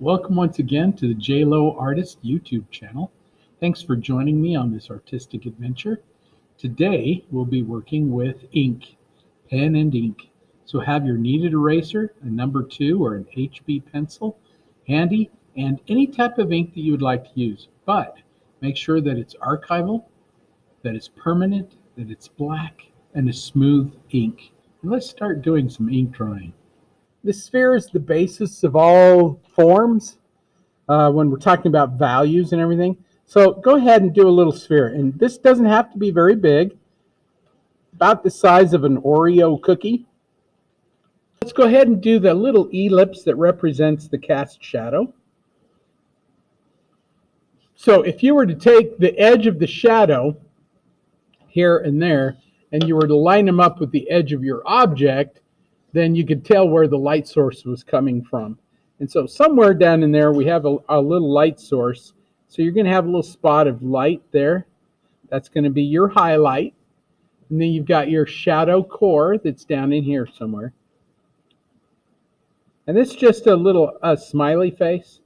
Welcome once again to the J Lowe Artist YouTube channel. Thanks for joining me on this artistic adventure. Today we'll be working with ink, pen and ink. So have your kneaded eraser, a number 2 or an HB pencil handy, and any type of ink that you would like to use. But make sure that it's archival, that it's permanent, that it's black, and a smooth ink. And let's start doing some ink drawing. The sphere is the basis of all forms when we're talking about values and everything. So go ahead and do a little sphere. And this doesn't have to be very big, about the size of an Oreo cookie. Let's go ahead and do the little ellipse that represents the cast shadow. So if you were to take the edge of the shadow here and there, and you were to line them up with the edge of your object, then you could tell where the light source was coming from. And so somewhere down in there we have a little light source. So you're going to have a little spot of light there. That's going to be your highlight. And then you've got your shadow core that's down in here somewhere. And this is just a little smiley face.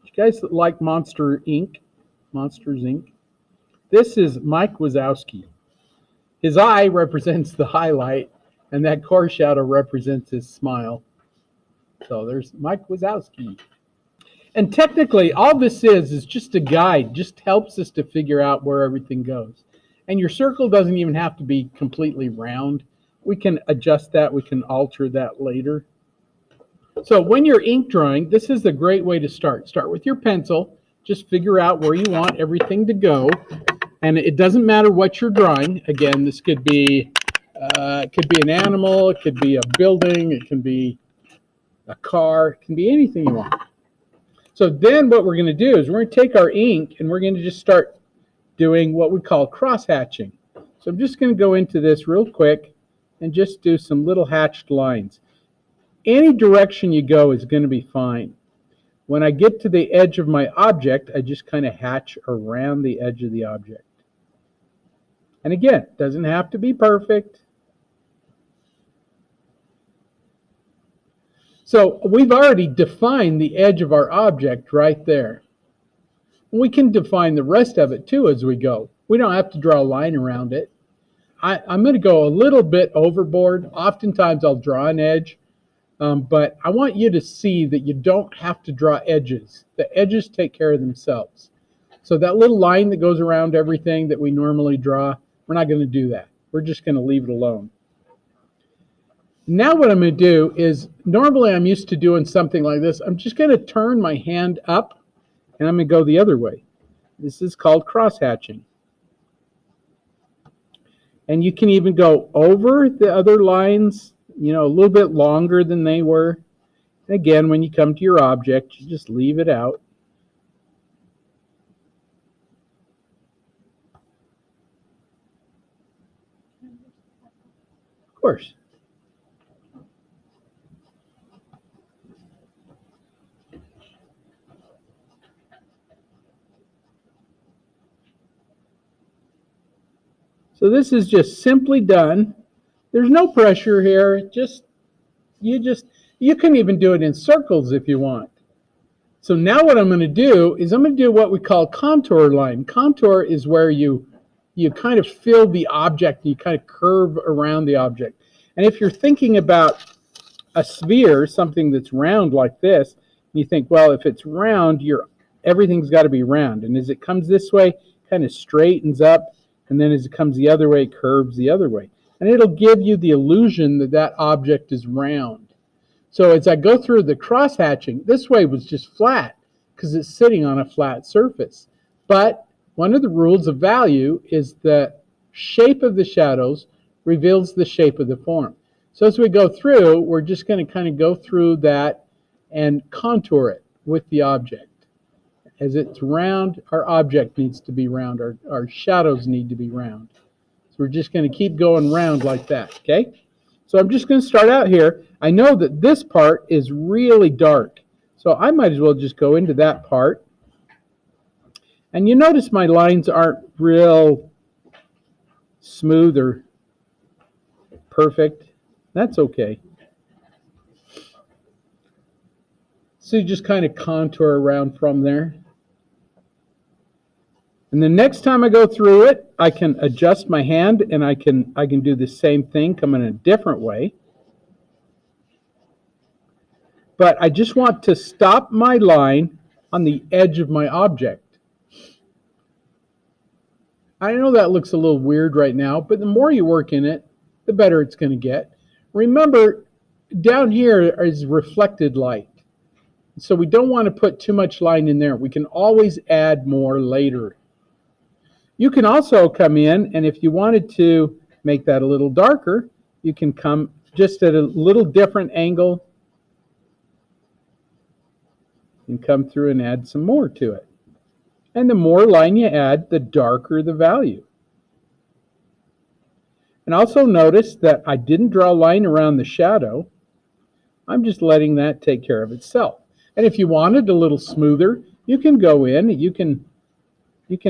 You guys like Monsters Inc.? This is Mike Wazowski. His eye represents the highlight, and that core shadow represents his smile. So there's Mike Wazowski. And technically, all this is just a guide, just helps us to figure out where everything goes. And your circle doesn't even have to be completely round. We can adjust that, we can alter that later. So when you're ink drawing, this is a great way to start. Start with your pencil, just figure out where you want everything to go. And it doesn't matter what you're drawing. Again, this could be an animal, it could be a building, it can be a car, it can be anything you want. So then what we're going to do is we're going to take our ink and we're going to just start doing what we call cross-hatching. So I'm just going to go into this real quick and just do some little hatched lines. Any direction you go is going to be fine. When I get to the edge of my object, I just kind of hatch around the edge of the object. And again, it doesn't have to be perfect. So we've already defined the edge of our object right there. We can define the rest of it too as we go. We don't have to draw a line around it. I'm going to go a little bit overboard. Oftentimes I'll draw an edge, but I want you to see that you don't have to draw edges. The edges take care of themselves. So that little line that goes around everything that we normally draw, we're not going to do that. We're just going to leave it alone. Now what I'm going to do is, normally I'm used to doing something like this. I'm just going to turn my hand up and I'm going to go the other way. This is called cross-hatching. And you can even go over the other lines, you know, a little bit longer than they were. And again, when you come to your object, you just leave it out. Of course. So this is just simply done. There's no pressure here. You can even do it in circles if you want. So now what I'm going to do is I'm going to do what we call contour line. Contour is where you kind of fill the object, you kind of curve around the object. And if you're thinking about a sphere, something that's round like this, you think, well, if it's round, everything's got to be round. And as it comes this way, it kind of straightens up. And then as it comes the other way, it curves the other way. And it'll give you the illusion that that object is round. So as I go through the cross-hatching, this way was just flat because it's sitting on a flat surface. But one of the rules of value is the shape of the shadows reveals the shape of the form. So as we go through, we're just going to kind of go through that and contour it with the object. As it's round, our object needs to be round. Our shadows need to be round. So we're just going to keep going round like that, okay? So I'm just going to start out here. I know that this part is really dark, so I might as well just go into that part. And you notice my lines aren't real smooth or perfect. That's okay. So you just kind of contour around from there. And the next time I go through it, I can adjust my hand and I can do the same thing, come in a different way. But I just want to stop my line on the edge of my object. I know that looks a little weird right now, but the more you work in it, the better it's going to get. Remember, down here is reflected light. So we don't want to put too much line in there. We can always add more later. You can also come in, and if you wanted to make that a little darker, you can come just at a little different angle and come through and add some more to it. And the more line you add, the darker the value. And also notice that I didn't draw a line around the shadow. I'm just letting that take care of itself. And if you wanted a little smoother, you can go in, you can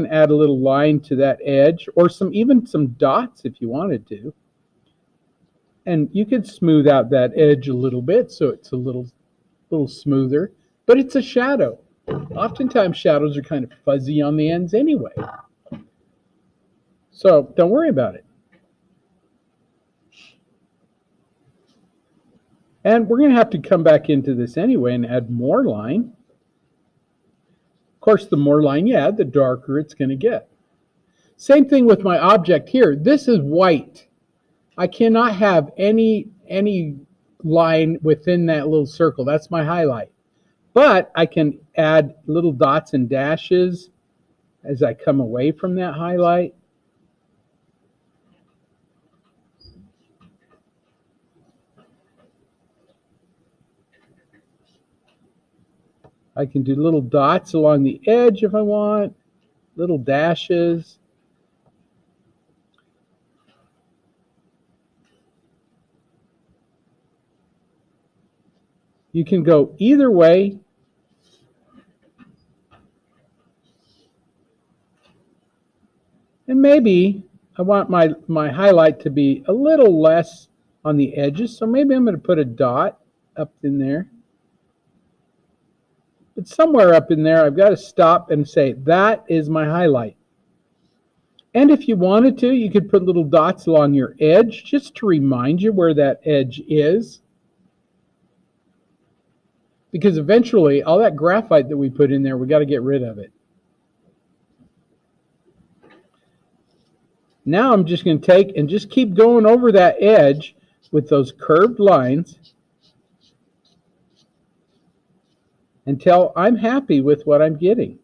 add a little line to that edge, or even some dots if you wanted to. And you could smooth out that edge a little bit so it's a little smoother, but it's a shadow. Oftentimes shadows are kind of fuzzy on the ends anyway. So don't worry about it. And we're going to have to come back into this anyway and add more line. Of course, the more line you add, the darker it's going to get. Same thing with my object here. This is white. I cannot have any line within that little circle. That's my highlight. But I can add little dots and dashes as I come away from that highlight. I can do little dots along the edge if I want, little dashes. You can go either way. And maybe I want my highlight to be a little less on the edges, so maybe I'm going to put a dot up in there. But somewhere up in there, I've got to stop and say, that is my highlight. And if you wanted to, you could put little dots along your edge just to remind you where that edge is. Because eventually, all that graphite that we put in there, we got to get rid of it. Now I'm just going to take and just keep going over that edge with those curved lines until I'm happy with what I'm getting.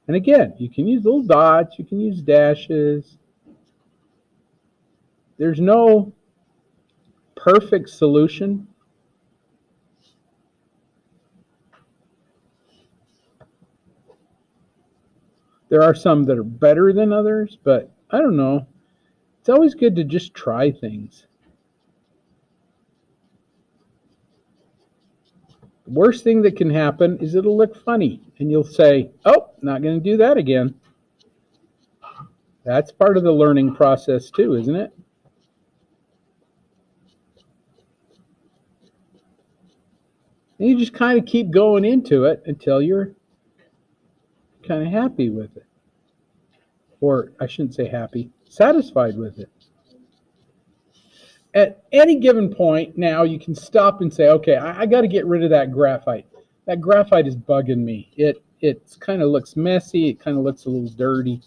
And again, you can use little dots, you can use dashes. There's no perfect solution. There are some that are better than others, but I don't know. It's always good to just try things. The worst thing that can happen is it'll look funny, and you'll say, oh, not going to do that again. That's part of the learning process too, isn't it? And you just kind of keep going into it until you're kind of happy with it. Or I shouldn't say happy, satisfied with it. At any given point now, you can stop and say, okay, I got to get rid of that graphite. That graphite is bugging me. It kind of looks messy. It kind of looks a little dirty.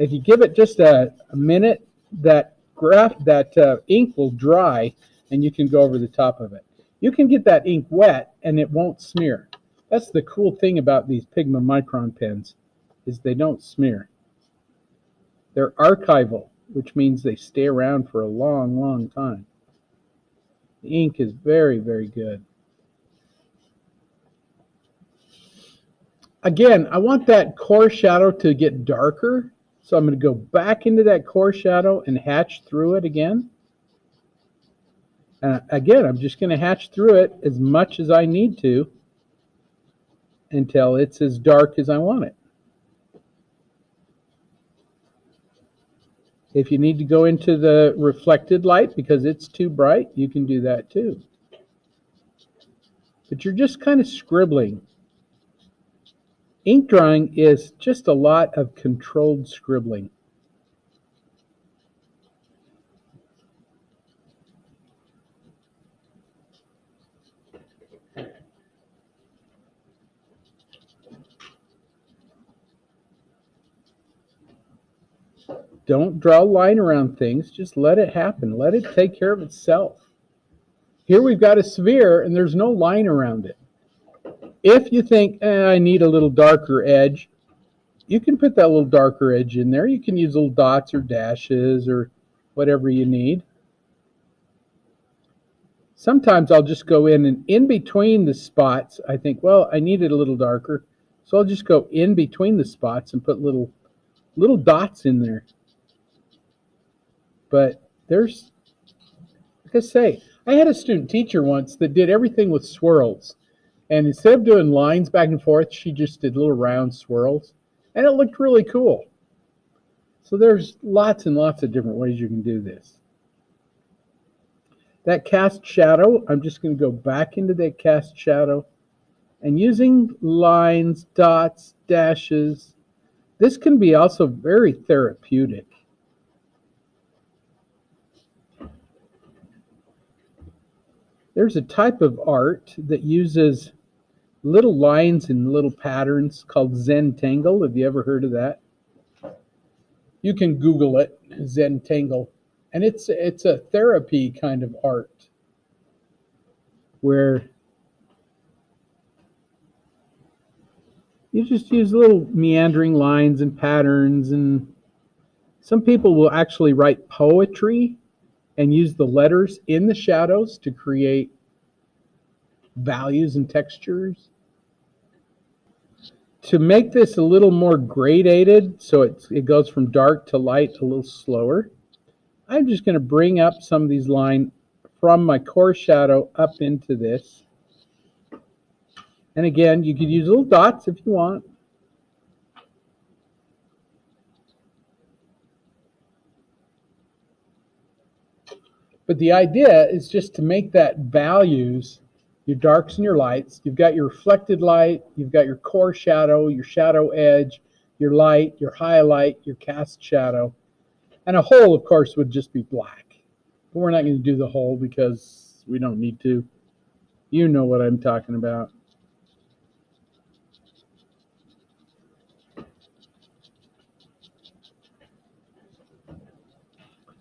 If you give it just a minute, that ink will dry, and you can go over the top of it. You can get that ink wet, and it won't smear. That's the cool thing about these Pigma Micron pens, is they don't smear. They're archival, which means they stay around for a long, long time. The ink is very, very good. Again, I want that core shadow to get darker, so I'm going to go back into that core shadow and hatch through it again. Again, I'm just going to hatch through it as much as I need to until it's as dark as I want it. If you need to go into the reflected light because it's too bright, you can do that too. but you're just kind of scribbling. Ink drawing is just a lot of controlled scribbling. Don't draw a line around things. Just let it happen. Let it take care of itself. Here we've got a sphere and there's no line around it. If you think, I need a little darker edge, you can put that little darker edge in there. You can use little dots or dashes or whatever you need. Sometimes I'll just go in and in between the spots, I think, well, I need it a little darker. So I'll just go in between the spots and put little dots in there. But there's, like I say, I had a student teacher once that did everything with swirls. And instead of doing lines back and forth, she just did little round swirls. And it looked really cool. So there's lots and lots of different ways you can do this. That cast shadow, I'm just going to go back into that cast shadow. And using lines, dots, dashes, this can be also very therapeutic. There's a type of art that uses little lines and little patterns called Zentangle. Have you ever heard of that? You can Google it, Zentangle. And it's a therapy kind of art where you just use little meandering lines and patterns, and some people will actually write poetry and use the letters in the shadows to create values and textures. To make this a little more gradated, so it goes from dark to light a little slower, I'm just going to bring up some of these lines from my core shadow up into this. And again, you could use little dots if you want. But the idea is just to make that values, your darks and your lights. You've got your reflected light, you've got your core shadow, your shadow edge, your light, your highlight, your cast shadow. And a whole, of course, would just be black. But we're not going to do the whole because we don't need to. You know what I'm talking about.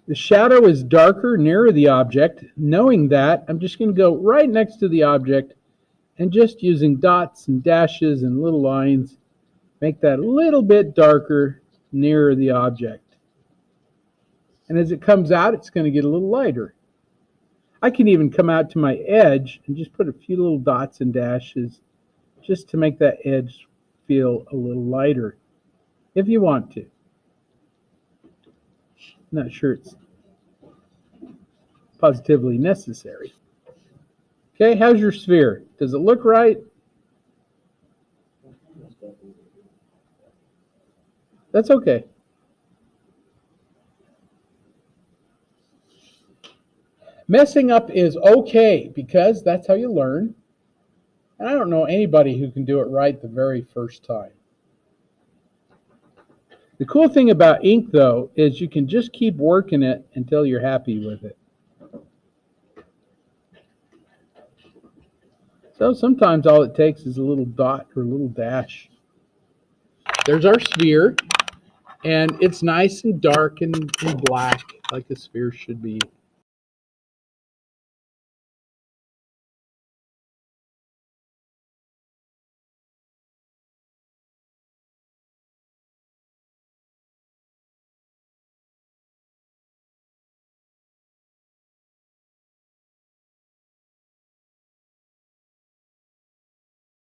The shadow is darker nearer the object. Knowing that, I'm just going to go right next to the object and just using dots and dashes and little lines, make that a little bit darker nearer the object. And as it comes out, it's going to get a little lighter. I can even come out to my edge and just put a few little dots and dashes just to make that edge feel a little lighter, if you want to. Not sure it's positively necessary. Okay, how's your sphere? Does it look right? That's okay. Messing up is okay because that's how you learn. And I don't know anybody who can do it right the very first time. The cool thing about ink, though, is you can just keep working it until you're happy with it. So sometimes all it takes is a little dot or a little dash. There's our sphere, and it's nice and dark and black like a sphere should be.